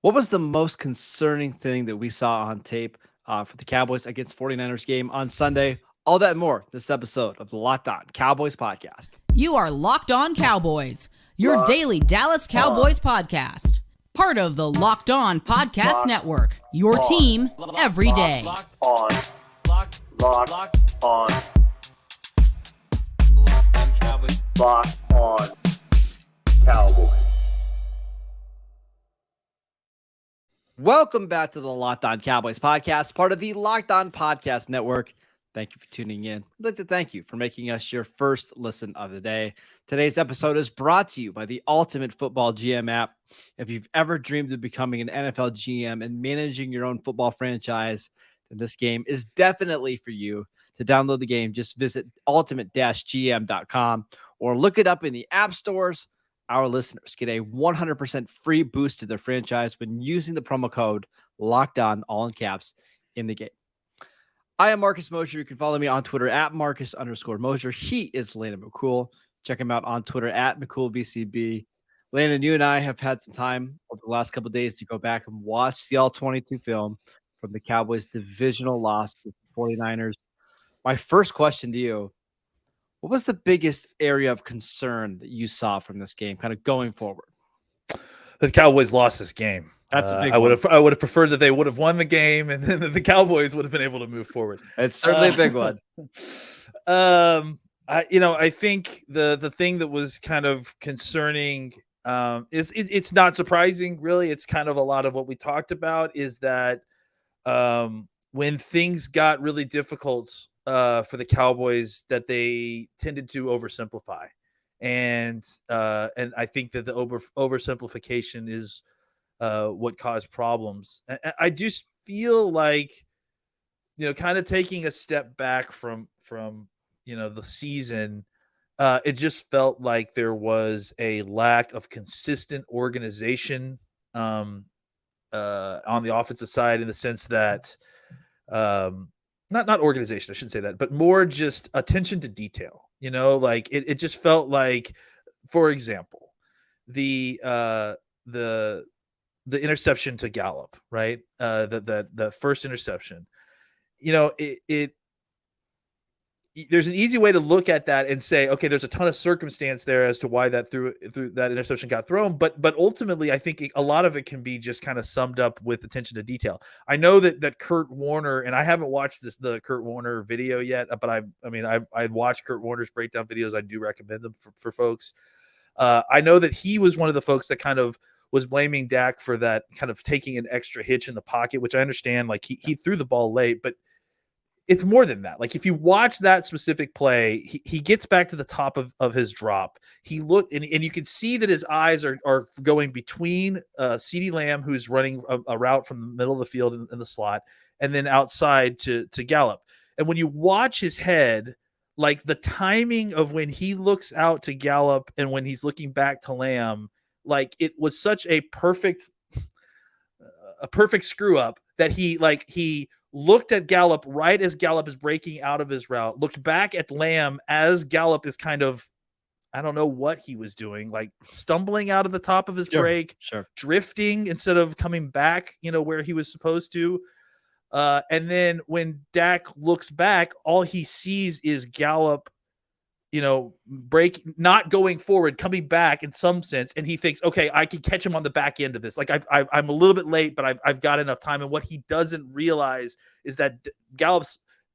What was the most concerning thing that we saw on tape for the Cowboys against 49ers game on Sunday? All that and more this episode of the Locked On Cowboys podcast. You are Locked On Cowboys, your Locked daily Dallas Cowboys podcast. Part of the Locked On Podcast Network, your team every day. On. Locked on. Locked on Cowboys. Welcome back to the Locked On Cowboys podcast, part of the Locked On Podcast Network. Thank you for tuning in. I'd like to thank you for making us your first listen of the day. Today's episode is brought to you by the Ultimate Football GM app. If you've ever dreamed of becoming an NFL GM and managing your own football franchise, then this game is definitely for you. To download the game, just visit ultimate-gm.com or look it up in the app stores. Our listeners get a 100% free boost to their franchise when using the promo code LOCKEDON, all in caps, in the game. I am Marcus Mosher. You can follow me on Twitter at Marcus_Mosher. He is Landon McCool. Check him out on Twitter at McCoolBCB. Landon, you and I have had some time over the last couple of days to go back and watch the All-22 film from the Cowboys' divisional loss to the 49ers. My first question to you: what was the biggest area of concern that you saw from this game, kind of going forward? The Cowboys lost this game. That's a big I would have preferred that they would have won the game, and then the Cowboys would have been able to move forward. It's certainly a big one. I think the thing that was kind of concerning is it's not surprising, really. It's kind of a lot of what we talked about is that when things got really difficult for the Cowboys, that they tended to oversimplify, and I think that the oversimplification is what caused problems. I just feel like, kind of taking a step back from the season, it just felt like there was a lack of consistent organization on the offensive side, in the sense that not organization, I shouldn't say that, but more just attention to detail. Like it just felt like, for example, the interception to Gallup, right? The first interception. There's an easy way to look at that and say, okay, there's a ton of circumstance there as to why that that interception got thrown. But ultimately, I think a lot of it can be just kind of summed up with attention to detail. I know that Kurt Warner, and I haven't watched the Kurt Warner video yet, but I've watched Kurt Warner's breakdown videos. I do recommend them for folks. I know that he was one of the folks that kind of was blaming Dak for that, kind of taking an extra hitch in the pocket, which I understand. Like he threw the ball late, but it's more than that. Like if you watch that specific play, he gets back to the top of his drop. He looked, and you can see that his eyes are going between CeeDee Lamb, who's running a route from the middle of the field in the slot, and then outside to Gallup. And when you watch his head, like the timing of when he looks out to Gallup and when he's looking back to Lamb, like it was such a perfect screw up that he looked at Gallup right as Gallup is breaking out of his route, looked back at Lamb as Gallup is kind of, I don't know what he was doing, like stumbling out of the top of his break, drifting instead of coming back, where he was supposed to. And then when Dak looks back, all he sees is Gallup, break, not going forward, coming back in some sense. And he thinks, okay, I can catch him on the back end of this. Like I'm a little bit late, but I've got enough time. And what he doesn't realize is that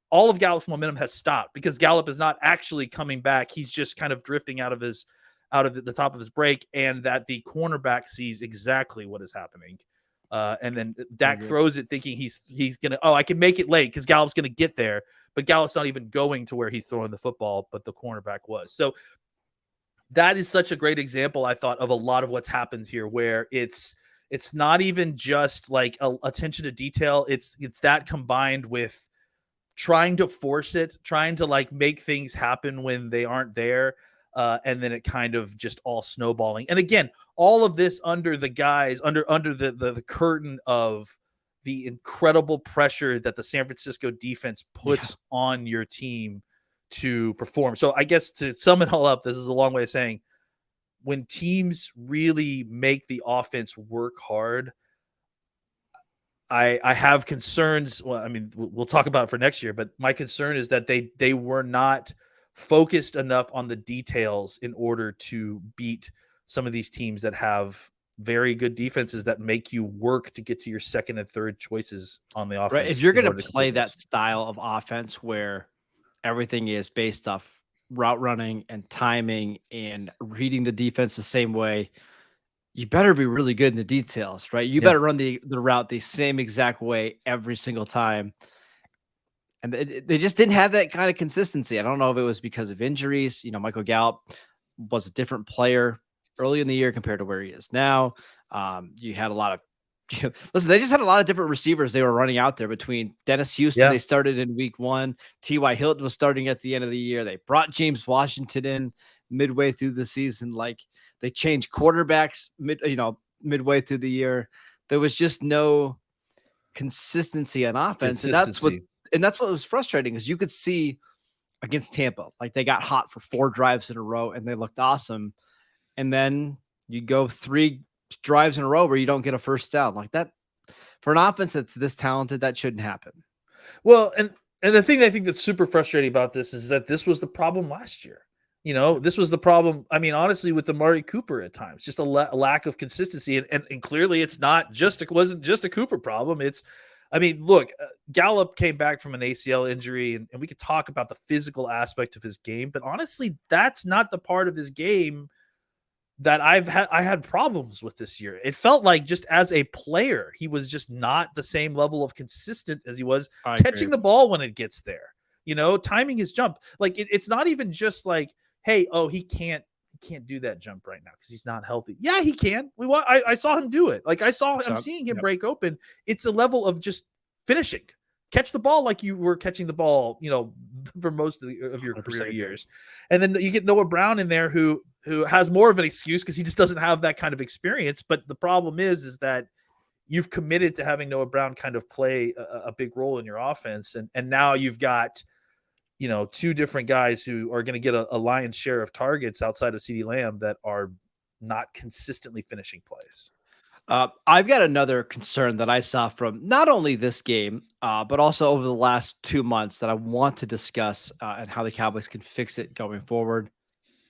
all of Gallup's momentum has stopped, because Gallup is not actually coming back. He's just kind of drifting out of the top of his break, and that the cornerback sees exactly what is happening. And then Dak throws it thinking he's going to, I can make it late because Gallup's going to get there. But Gallup's not even going to where he's throwing the football, but the cornerback was. So that is such a great example, I thought, of a lot of what's happened here, where it's not even just like attention to detail. It's that combined with trying to force it, trying to like make things happen when they aren't there. And then it kind of just all snowballing. And again, all of this under the guise, under the curtain of the incredible pressure that the San Francisco defense puts on your team to perform. So I guess to sum it all up, this is a long way of saying, when teams really make the offense work hard, I have concerns. Well, I mean, we'll talk about it for next year, but my concern is that they were not focused enough on the details in order to beat some of these teams that have very good defenses that make you work to get to your second and third choices on the offense. Right. If you're in going order to to play complete that wins. style of offense where everything is based off route running and timing and reading the defense the same way, you better be really good in the details, right? You Yeah. better run the route the same exact way every single time. And they just didn't have that kind of consistency. I don't know if it was because of injuries. Michael Gallup was a different player early in the year compared to where he is now. You had a lot of listen, they just had a lot of different receivers they were running out there between Dennis Houston. Yeah. They started in week 1. T.Y. Hilton was starting at the end of the year. They brought James Washington in midway through the season. Like, they changed quarterbacks midway through the year. There was just no consistency on offense. Consistency. And that's what was frustrating, is you could see against Tampa, like, they got hot for 4 drives in a row and they looked awesome. And then you go 3 drives in a row where you don't get a first down. Like that, for an offense that's this talented, that shouldn't happen. Well, and the thing I think that's super frustrating about this is that this was the problem last year. This was the problem. I mean, honestly, with Amari Cooper at times, just a lack of consistency. And clearly it wasn't just a Cooper problem. Look, Gallup came back from an ACL injury, and we could talk about the physical aspect of his game, but honestly, that's not the part of his game that I had problems with this year. It felt like, just as a player, he was just not the same level of consistent as he was catching the ball when it gets there. Timing his jump. Like, it's not even just like, hey, he can't do that jump right now because he's not healthy. Yeah, he can. I saw him do it. Like, I'm seeing him break open. It's a level of just finishing. Catch the ball like you were catching the ball, for most of your career years. And then you get Noah Brown in there who has more of an excuse because he just doesn't have that kind of experience. But the problem is that you've committed to having Noah Brown kind of play a big role in your offense. And now you've got, 2 different guys who are going to get a lion's share of targets outside of CeeDee Lamb that are not consistently finishing plays. I've got another concern that I saw from not only this game, but also over the last 2 months that I want to discuss, and how the Cowboys can fix it going forward.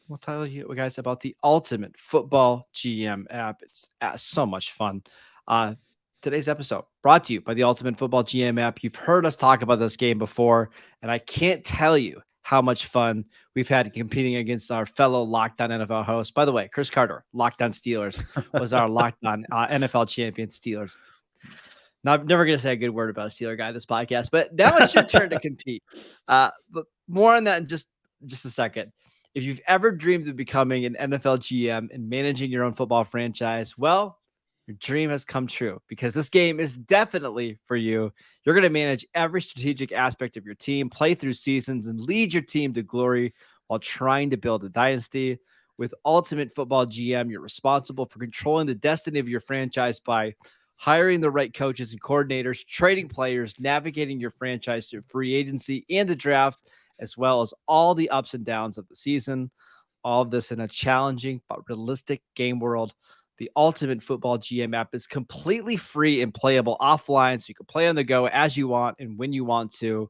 We'll tell you guys about the Ultimate Football GM app. It's so much fun. Today's episode brought to you by the Ultimate Football GM app. You've heard us talk about this game before, and I can't tell you how much fun we've had competing against our fellow Locked On NFL hosts. By the way, Chris Carter, Locked On Steelers, was our Locked On NFL champion Steelers. Now, I'm never going to say a good word about a Steeler guy this podcast, but now it's your turn to compete. But more on that in just a second. If you've ever dreamed of becoming an NFL GM and managing your own football franchise, well, your dream has come true, because this game is definitely for you. You're going to manage every strategic aspect of your team, play through seasons, and lead your team to glory while trying to build a dynasty. With Ultimate Football GM, you're responsible for controlling the destiny of your franchise by hiring the right coaches and coordinators, trading players, navigating your franchise through free agency and the draft, as well as all the ups and downs of the season. All of this in a challenging but realistic game world. The Ultimate Football GM app is completely free and playable offline, so you can play on the go as you want and when you want to.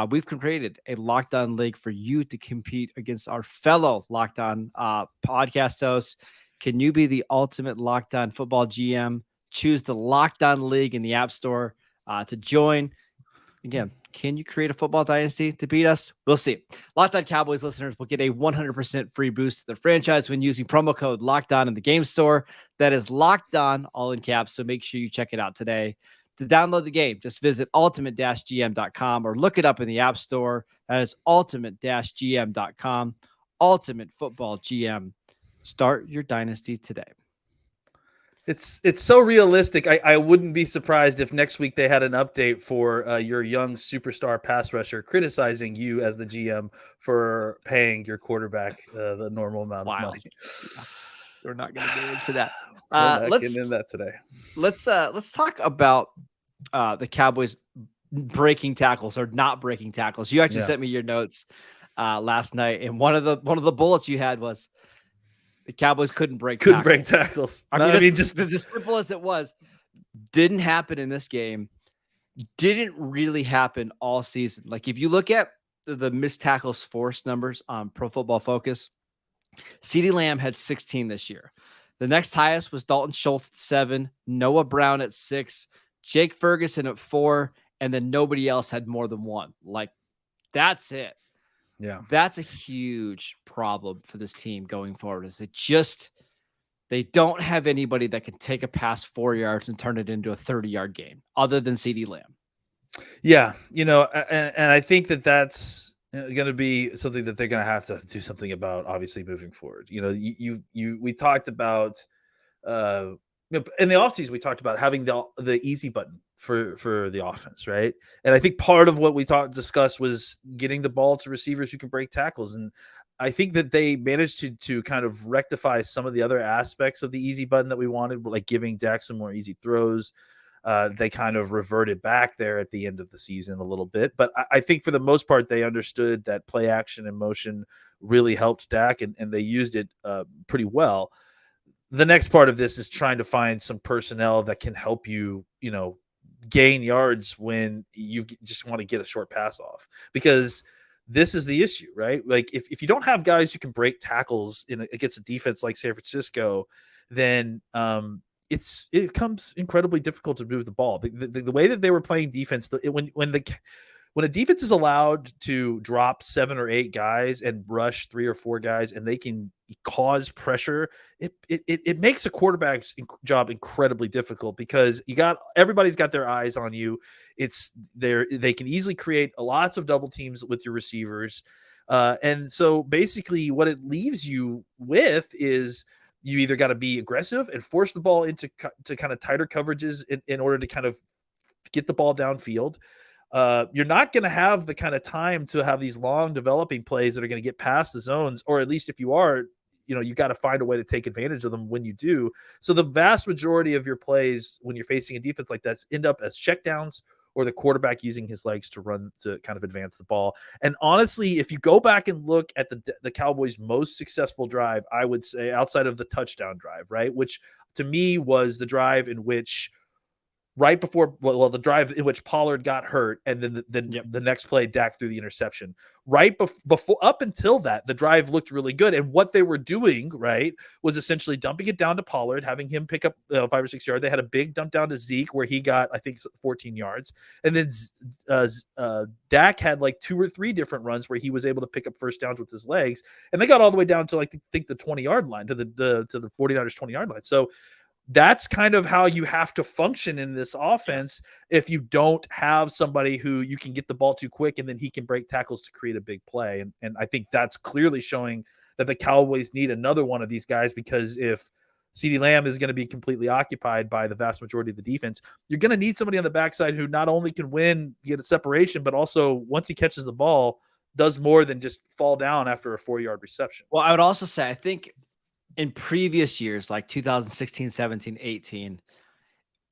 We've created a Locked On League for you to compete against our fellow Locked On podcast hosts. Can you be the ultimate Locked On Football GM? Choose the Locked On League in the App Store to join. Again, can you create a football dynasty to beat us? We'll see. Locked On Cowboys listeners will get a 100% free boost to their franchise when using promo code Locked On in the game store. That is Locked On, all in caps, so make sure you check it out today. To download the game, just visit ultimate-gm.com or look it up in the App Store. That is ultimate-gm.com. Ultimate Football GM. Start your dynasty today. It's so realistic. I wouldn't be surprised if next week they had an update for your young superstar pass rusher criticizing you as the GM for paying your quarterback the normal amount of money. Yeah. We're not going to get into that. Let's get into that today. Let's talk about the Cowboys breaking tackles or not breaking tackles. You actually sent me your notes last night, and one of the bullets you had was the Cowboys couldn't break tackles. I mean, just as simple as it was. Didn't happen in this game. Didn't really happen all season. Like if you look at the missed tackles forced numbers on Pro Football Focus, CeeDee Lamb had 16 this year. The next highest was Dalton Schultz at 7, Noah Brown at 6, Jake Ferguson at 4, and then nobody else had more than 1. Like that's it. Yeah. That's a huge problem for this team going forward. Is it just they don't have anybody that can take a pass 4 yards and turn it into a 30-yard game other than CeeDee Lamb. Yeah, and I think that's going to be something that they're going to have to do something about, obviously, moving forward. We talked about in the offseason, we talked about having the easy button for the offense, right? And I think part of what we discussed was getting the ball to receivers who can break tackles. And I think that they managed to kind of rectify some of the other aspects of the easy button that we wanted, like giving Dak some more easy throws. They kind of reverted back there at the end of the season a little bit. But I think for the most part, they understood that play action and motion really helped Dak, and they used it pretty well. The next part of this is trying to find some personnel that can help you, gain yards when you just want to get a short pass off, because this is the issue, right? Like if you don't have guys who can break tackles against a defense like San Francisco, then it becomes incredibly difficult to move the ball. The way that they were playing defense, when a defense is allowed to drop 7 or 8 guys and rush 3 or 4 guys, and they can cause pressure, it makes a quarterback's job incredibly difficult, because everybody's got their eyes on you. They can easily create lots of double teams with your receivers. And so basically what it leaves you with is you either got to be aggressive and force the ball into kind of tighter coverages in order to kind of get the ball downfield. You're not going to have the kind of time to have these long developing plays that are going to get past the zones, or at least if you are, you got to find a way to take advantage of them when you do. So the vast majority of your plays when you're facing a defense like that end up as checkdowns, or the quarterback using his legs to run to kind of advance the ball. And honestly, if you go back and look at the Cowboys' most successful drive, I would say outside of the touchdown drive, right, which to me was the drive in which the drive in which Pollard got hurt, and then the next play Dak threw the interception. Right before, up until that, the drive looked really good, and what they were doing, right, was essentially dumping it down to Pollard, having him pick up 5 or 6 yards. They had a big dump down to Zeke where he got, I think, 14 yards, and then Dak had like 2 or 3 different runs where he was able to pick up first downs with his legs, and they got all the way down to like I think the 20-yard line, to the 49ers 20-yard line. So that's kind of how you have to function in this offense if you don't have somebody who you can get the ball too quick and then he can break tackles to create a big play. And I think that's clearly showing that the Cowboys need another one of these guys, because if CeeDee Lamb is going to be completely occupied by the vast majority of the defense, you're going to need somebody on the backside who not only can get a separation, but also once he catches the ball, does more than just fall down after a 4-yard reception. Well, I would also say, I think in previous years, like 2016, 17, 18,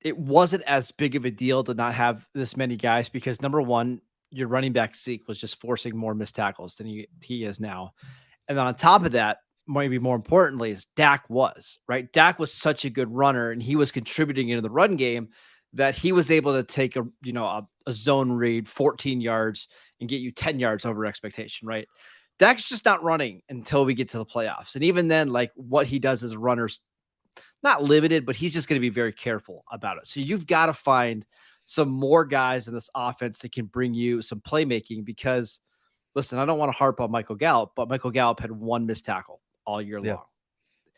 it wasn't as big of a deal to not have this many guys, because number one, your running back Zeke was just forcing more missed tackles than he is now. And then on top of that, maybe more importantly, is Dak was, right? Dak was such a good runner, and he was contributing into the run game that he was able to take a zone read 14 yards and get you 10 yards over expectation, right? Dak's just not running until we get to the playoffs. And even then, like what he does as a runner's not limited, but he's just going to be very careful about it. So you've got to find some more guys in this offense that can bring you some playmaking, because listen, I don't want to harp on Michael Gallup, but Michael Gallup had 1 missed tackle all year long.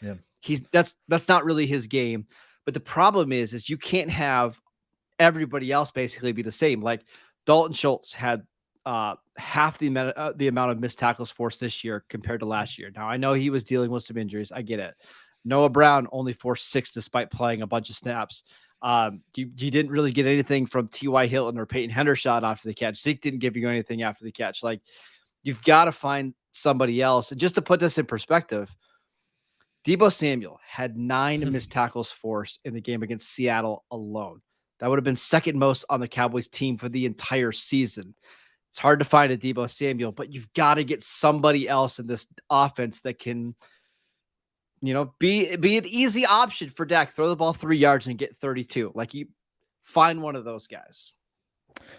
Yeah. That's not really his game. But the problem is you can't have everybody else basically be the same. Like Dalton Schultz had half the amount of missed tackles forced this year compared to last year. Now, I know he was dealing with some injuries. I get it. Noah Brown only forced 6 despite playing a bunch of snaps. You didn't really get anything from T.Y. Hilton or Peyton Hendershot after the catch. Zeke didn't give you anything after the catch. Like, you've got to find somebody else. And just to put this in perspective, Deebo Samuel had 9 missed tackles forced in the game against Seattle alone. That would have been second most on the Cowboys team for the entire season. It's hard to find a Deebo Samuel, but you've got to get somebody else in this offense that can be an easy option for Dak. Throw the ball 3 yards and get 32. Like, you find one of those guys.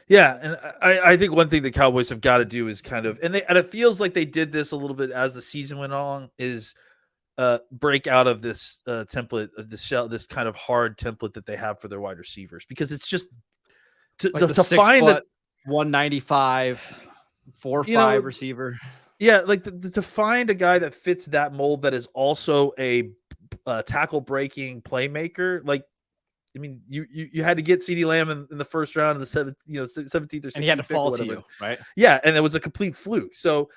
Yeah, and I think one thing the Cowboys have got to do is kind of, and it feels like they did this a little bit as the season went on, is break out of this template, this kind of hard template that they have for their wide receivers, because it's just to find that 195 4-5 receiver. Yeah, like to find a guy that fits that mold that is also a tackle breaking playmaker. Like, I mean, you had to get CeeDee Lamb in the first round of the 17th or 16th, and he had to pick or fall whatever. to you, right? Yeah, and it was a complete fluke. So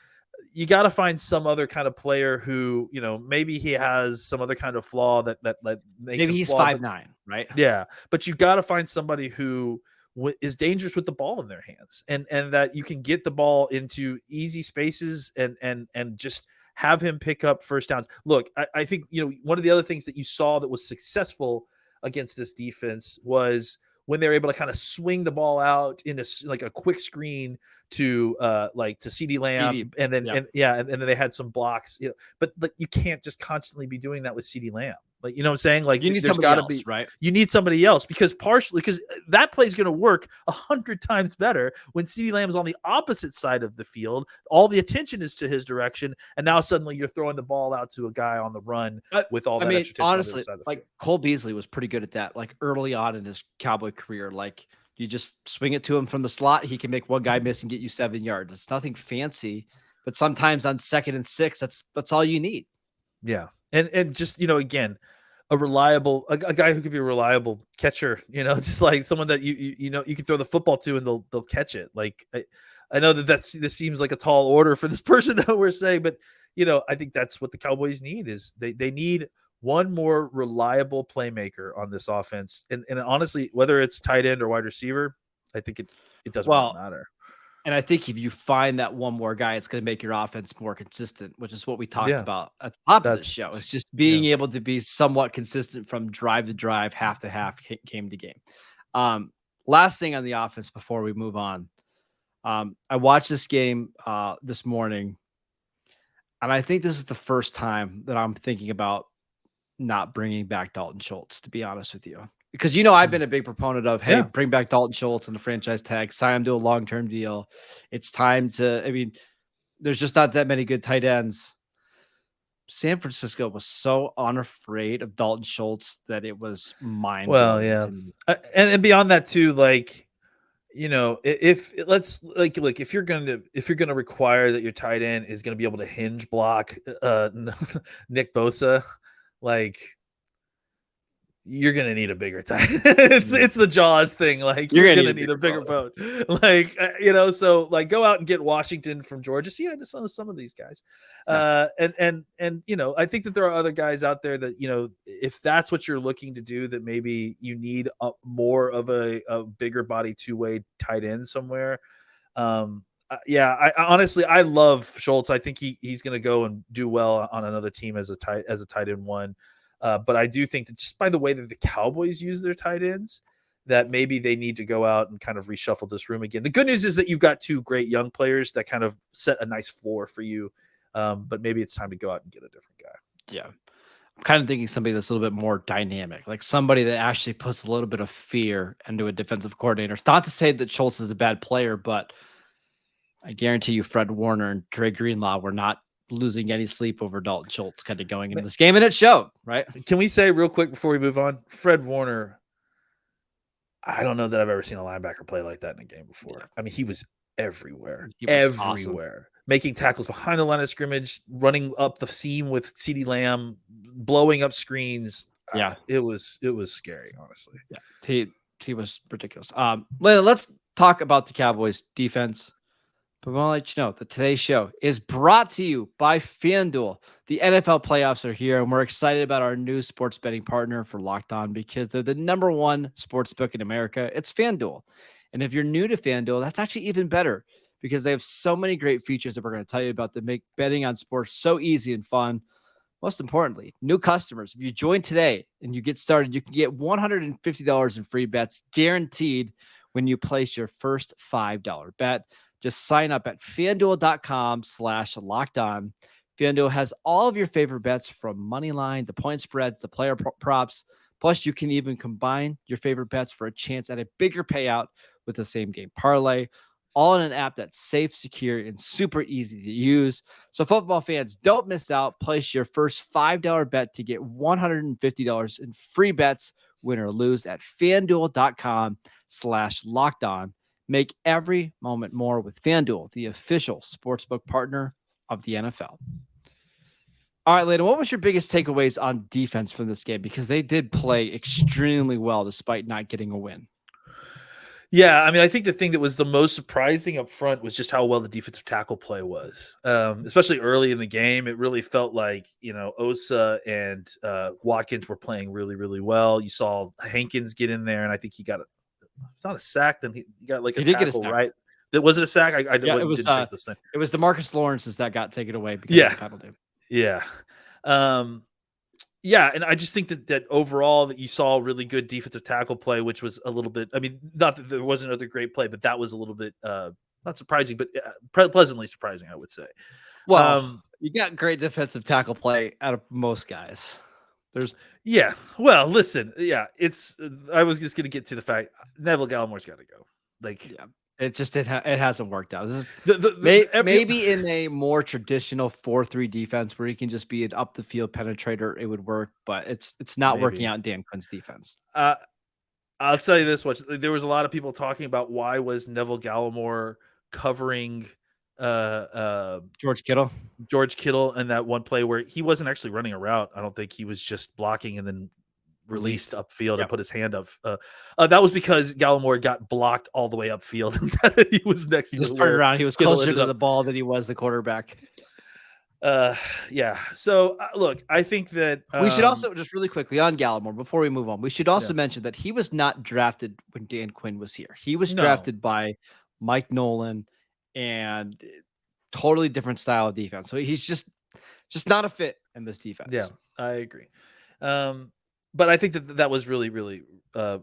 you got to find some other kind of player who, maybe he has some other kind of flaw that makes maybe he's 5'9", right? Yeah, but you got to find somebody who is dangerous with the ball in their hands, and that you can get the ball into easy spaces and just have him pick up first downs. Look, I think one of the other things that you saw that was successful against this defense was when they were able to kind of swing the ball out in a quick screen to CeeDee Lamb, and then and then they had some blocks. But you can't just constantly be doing that with CeeDee Lamb. Like, you know what I'm saying? Like, you need there's got to be right. You need somebody else, because that play is going to work 100 times better when CeeDee Lamb is on the opposite side of the field. All the attention is to his direction, and now suddenly you're throwing the ball out to a guy on the run with all that extra attention. Honestly, on the other side of the like field. Cole Beasley was pretty good at that. Like, early on in his Cowboy career, like, you just swing it to him from the slot. He can make one guy miss and get you 7 yards. It's nothing fancy, but sometimes on 2nd and 6, that's all you need. Yeah, and just again, a reliable a guy who could be a reliable catcher. Just like someone that you can throw the football to and they'll catch it. Like, I know this seems like a tall order for this person that we're saying, but I think that's what the Cowboys need. Is they need one more reliable playmaker on this offense, and honestly, whether it's tight end or wide receiver, I think it doesn't really matter. And I think if you find that one more guy, it's going to make your offense more consistent, which is what we talked about at the top of the show. It's just being able to be somewhat consistent from drive to drive, half to half, game to game. Last thing on the offense before we move on. I watched this game this morning, and I think this is the first time that I'm thinking about not bringing back Dalton Schultz, to be honest with you. Because, I've been a big proponent of, hey, bring back Dalton Schultz and the franchise tag, sign him to a long-term deal. It's time to, there's just not that many good tight ends. San Francisco was so unafraid of Dalton Schultz that it was mind-blowing. Well, yeah. And beyond that too, like, if you're going to require that your tight end is going to be able to hinge block Nick Bosa, like, you're gonna need a bigger tight. It's the Jaws thing. Like, you're gonna need a bigger boat. Like, so like, go out and get Washington from Georgia. See, I just saw some of these guys. And I think that there are other guys out there that if that's what you're looking to do, that maybe you need more of a bigger body two-way tight end somewhere. I honestly, I love Schultz. I think he's gonna go and do well on another team as a tight end one. But I do think that just by the way that the Cowboys use their tight ends, that maybe they need to go out and kind of reshuffle this room again. The good news is that you've got two great young players that kind of set a nice floor for you. But maybe it's time to go out and get a different guy. Yeah. I'm kind of thinking somebody that's a little bit more dynamic, like somebody that actually puts a little bit of fear into a defensive coordinator. It's not to say that Schultz is a bad player, but I guarantee you Fred Warner and Dre Greenlaw were not losing any sleep over Dalton Schultz kind of going into this game, and it showed, right? Can we say real quick before we move on, Fred Warner, I don't know that I've ever seen a linebacker play like that in a game before. Yeah. I mean, he was everywhere, awesome. Making tackles behind the line of scrimmage, running up the seam with CeeDee Lamb, blowing up screens. Yeah, it was scary, honestly. Yeah, he was ridiculous. Let's talk about the Cowboys defense. But I want to let you know that today's show is brought to you by FanDuel. The NFL playoffs are here, and we're excited about our new sports betting partner for Locked On because they're the #1 sports book in America. It's FanDuel. And if you're new to FanDuel, that's actually even better because they have so many great features that we're going to tell you about that make betting on sports so easy and fun. Most importantly, new customers, if you join today and you get started, you can get $150 in free bets guaranteed when you place your first $5 bet. Just sign up at FanDuel.com/lockedon. FanDuel has all of your favorite bets from money line, the point spreads, the player props. Plus, you can even combine your favorite bets for a chance at a bigger payout with the same game parlay, all in an app that's safe, secure, and super easy to use. So, football fans, don't miss out. Place your first $5 bet to get $150 in free bets, win or lose, at fanduel.com/lockedon. Make every moment more with FanDuel, the official sportsbook partner of the NFL. All right, Landon, what was your biggest takeaways on defense from this game? Because they did play extremely well despite not getting a win. Yeah, I mean, I think the thing that was the most surprising up front was just how well the defensive tackle play was, especially early in the game. It really felt like, Osa and Watkins were playing really, really well. You saw Hankins get in there, and I think he got it's not a sack, then he got like a tackle, right? Was it a sack? I didn't check this thing. It was DeMarcus Lawrence's that got taken away because of the penalty. Yeah. Yeah, and I just think that overall that you saw really good defensive tackle play, which was a little bit, I mean, not that there wasn't another great play, but that was a little bit not surprising, but pleasantly surprising, I would say. Well, you got great defensive tackle play out of most guys. Well, listen, I was just going to get to the fact Neville Gallimore's got to go. It hasn't worked out. This is maybe in a more traditional 4-3 defense where he can just be an up the field penetrator, it would work, but it's not working out in Dan Quinn's defense. I'll tell you this much: there was a lot of people talking about why was Neville Gallimore covering George Kittle in that one play where he wasn't actually running a route. I don't think he was just blocking and then released upfield and put his hand up. That was because Gallimore got blocked all the way upfield. And he was next to just turned around. He was closer to the ball than he was the quarterback. Yeah. So look, I think that we should also just really quickly on Gallimore before we move on. We should also mention that he was not drafted when Dan Quinn was here. He was drafted by Mike Nolan, and totally different style of defense. So he's just not a fit in this defense. Yeah, I agree. But I think that was really, really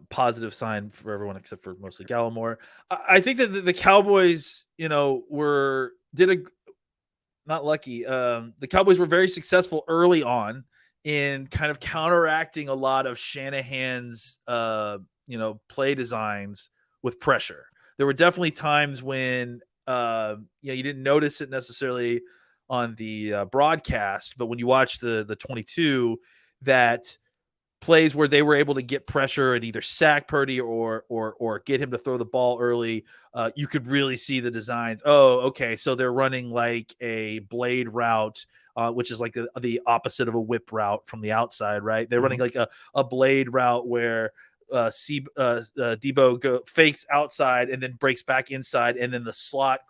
positive sign for everyone except for mostly Gallimore. I think that the Cowboys, not lucky. The Cowboys were very successful early on in kind of counteracting a lot of Shanahan's, play designs with pressure. There were definitely times when, you didn't notice it necessarily on the broadcast, but when you watch the 22, that plays where they were able to get pressure and either sack Purdy or get him to throw the ball early, you could really see the designs. Oh, okay, so they're running like a blade route, which is like the opposite of a whip route from the outside, right? They're running like a blade route where Debo fakes outside and then breaks back inside, and then the slot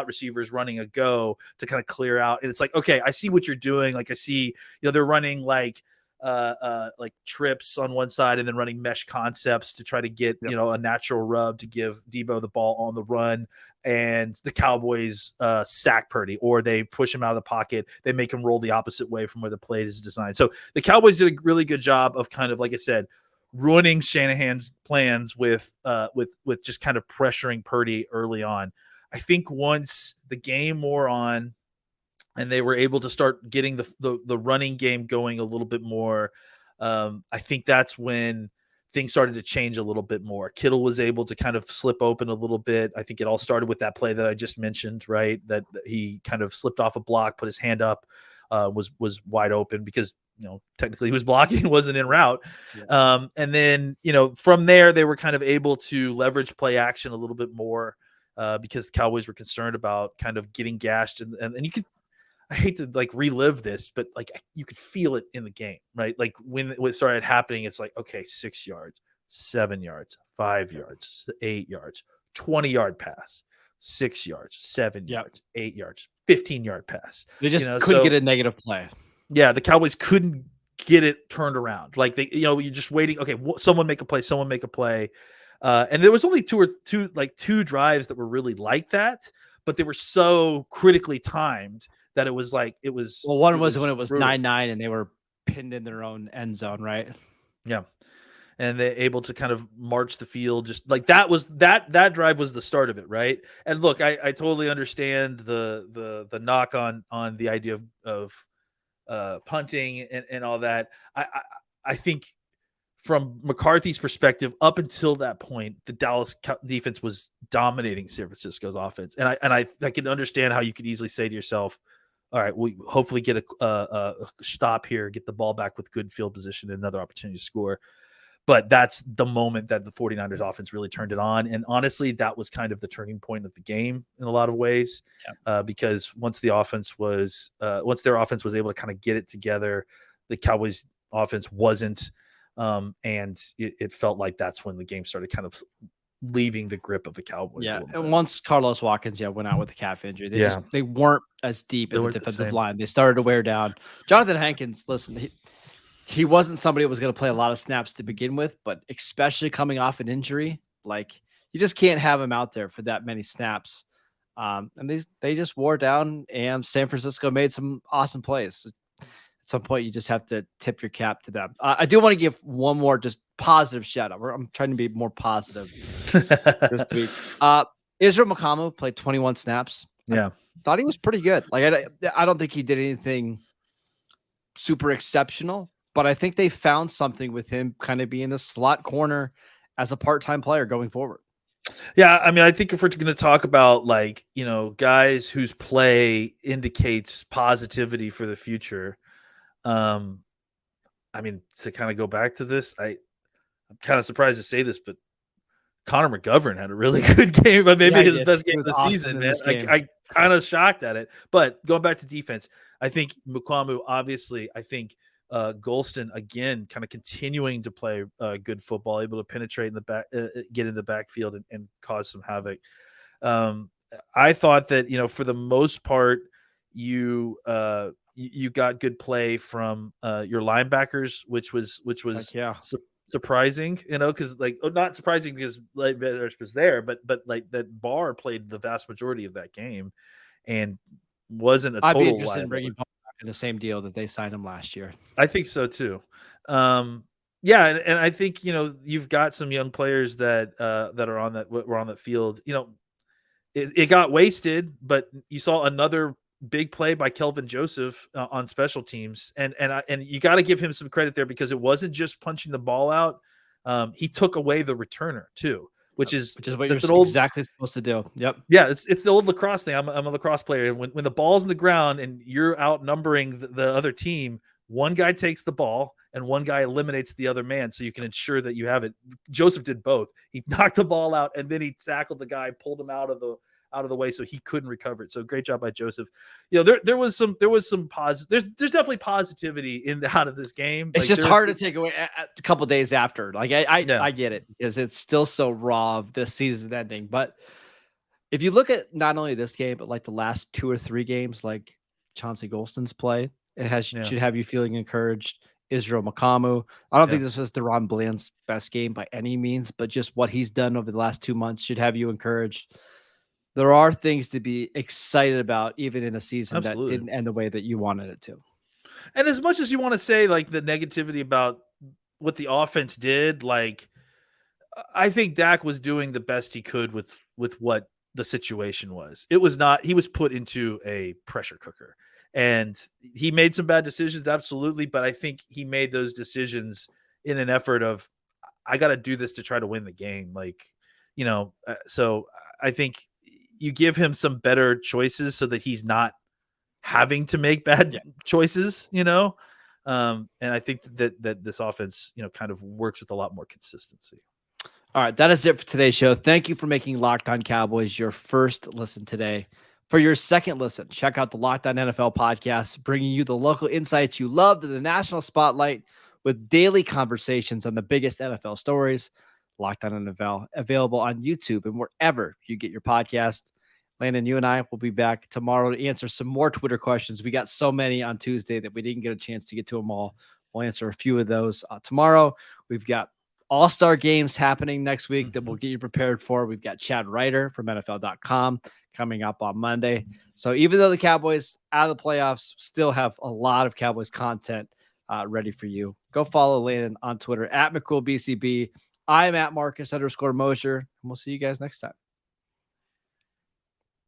receiver is running a go to kind of clear out. And it's like, okay, I see what you're doing. Like I see, they're running like trips on one side and then running mesh concepts to try to get, a natural rub to give Debo the ball on the run. And the Cowboys sack Purdy, or they push him out of the pocket. They make him roll the opposite way from where the play is designed. So the Cowboys did a really good job of kind of, like I said, ruining Shanahan's plans with just kind of pressuring Purdy early on. I think once the game wore on and they were able to start getting the running game going a little bit more, I think that's when things started to change a little bit more. Kittle was able to kind of slip open a little bit. I think it all started with that play that I just mentioned, right? That he kind of slipped off a block, put his hand up, was wide open because, technically he was blocking, wasn't in route. Yeah. And then, from there, they were kind of able to leverage play action a little bit more because the Cowboys were concerned about kind of getting gashed. And you could, I hate to relive this, but you could feel it in the game, right? Like when it started happening, it's like, okay, 6 yards, 7 yards, 5 yards, 8 yards, 20-yard pass, 6 yards, 7 yards, 8 yards, 15-yard pass. They just couldn't get a negative play. Yeah, the Cowboys couldn't get it turned around. Like you're just waiting. Okay, someone make a play. And there was only two drives that were really like that, but they were so critically timed that it was. Well, one was when it was 9-9 and they were pinned in their own end zone, right? Yeah. and they're able to kind of march the field. Just like that drive was the start of it, right? And look, I totally understand the knock on the idea of punting and all that. I think from McCarthy's perspective, up until that point, the Dallas defense was dominating San Francisco's offense, and I can understand how you could easily say to yourself, all right, we hopefully get a stop here, get the ball back with good field position, and another opportunity to score. But that's the moment that the 49ers offense really turned it on. And honestly, that was kind of the turning point of the game in a lot of ways, because once their offense was able to kind of get it together, the Cowboys offense wasn't. And it felt like that's when the game started kind of leaving the grip of the Cowboys. Yeah, and once Carlos Watkins went out with a calf injury, they weren't as deep in the defensive line. They started to wear down. Jonathan Hankins, listen, he wasn't somebody that was going to play a lot of snaps to begin with, but especially coming off an injury, like you just can't have him out there for that many snaps. And they just wore down, and San Francisco made some awesome plays. At some point, you just have to tip your cap to them. I do want to give one more just positive shout out. I'm trying to be more positive this week. Israel McCool played 21 snaps. Yeah, I thought he was pretty good. Like I don't think he did anything super exceptional, but I think they found something with him kind of being the slot corner as a part-time player going forward. Yeah, I mean, I think if we're going to talk about guys whose play indicates positivity for the future, I mean, to kind of go back to this, I'm kind of surprised to say this, but Connor McGovern had a really good game, but maybe his best game of the season, man. I kind of shocked at it. But going back to defense, I think Mukuamu, obviously, I think Golston, again, kind of continuing to play good football, able to penetrate in the back, get in the backfield and cause some havoc. I thought that, for the most part, you got good play from your linebackers, which was surprising, because not surprising because Leibniz was there, but like that Barr played the vast majority of that game and wasn't a total. I'd be interested in bringing Barr back in the same deal that they signed him last year. I think so too. Yeah, and I think you've got some young players that were on that field. It got wasted, but you saw another big play by Kelvin Joseph on special teams, and you got to give him some credit there because it wasn't just punching the ball out. He took away the returner too, which is what you're exactly supposed to do. Yep. Yeah, it's the old lacrosse thing. I'm a lacrosse player, and when the ball's in the ground and you're outnumbering the other team, one guy takes the ball and one guy eliminates the other man, so you can ensure that you have it. Joseph did both. He knocked the ball out and then he tackled the guy, pulled him out of the way so he couldn't recover it. So great job by Joseph. There was some positive. There's definitely positivity out of this game. It's just hard to take away a couple days after. Like I get it because it's still so raw of this season ending. But if you look at not only this game but like the last 2 or 3 games, like Chauncey Golston's play, should have you feeling encouraged. Israel McCool. I don't think this is Deron Bland's best game by any means, but just what he's done over the last 2 months should have you encouraged. There are things to be excited about, even in a season that didn't end the way that you wanted it to. And as much as you want to say like the negativity about what the offense did, like I think Dak was doing the best he could with what the situation was. It was not, he was put into a pressure cooker and he made some bad decisions. Absolutely. But I think he made those decisions in an effort of, I got to do this to try to win the game. So I think you give him some better choices so that he's not having to make bad choices, and I think that this offense, kind of works with a lot more consistency. All right. That is it for today's show. Thank you for making Locked On Cowboys your first listen today. For your second listen, check out the Locked On NFL podcast, bringing you the local insights you love to the national spotlight with daily conversations on the biggest NFL stories. Locked On NFL, available on YouTube and wherever you get your podcast. Landon, you and I will be back tomorrow to answer some more Twitter questions. We got so many on Tuesday that we didn't get a chance to get to them all. We'll answer a few of those tomorrow. We've got all-star games happening next week that we'll get you prepared for. We've got Chad Ryder from NFL.com coming up on Monday. So even though the Cowboys out of the playoffs still have a lot of Cowboys content ready for you. Go follow Landon on Twitter at McCoolBCB. I'm at Marcus _Mosher, and we'll see you guys next time.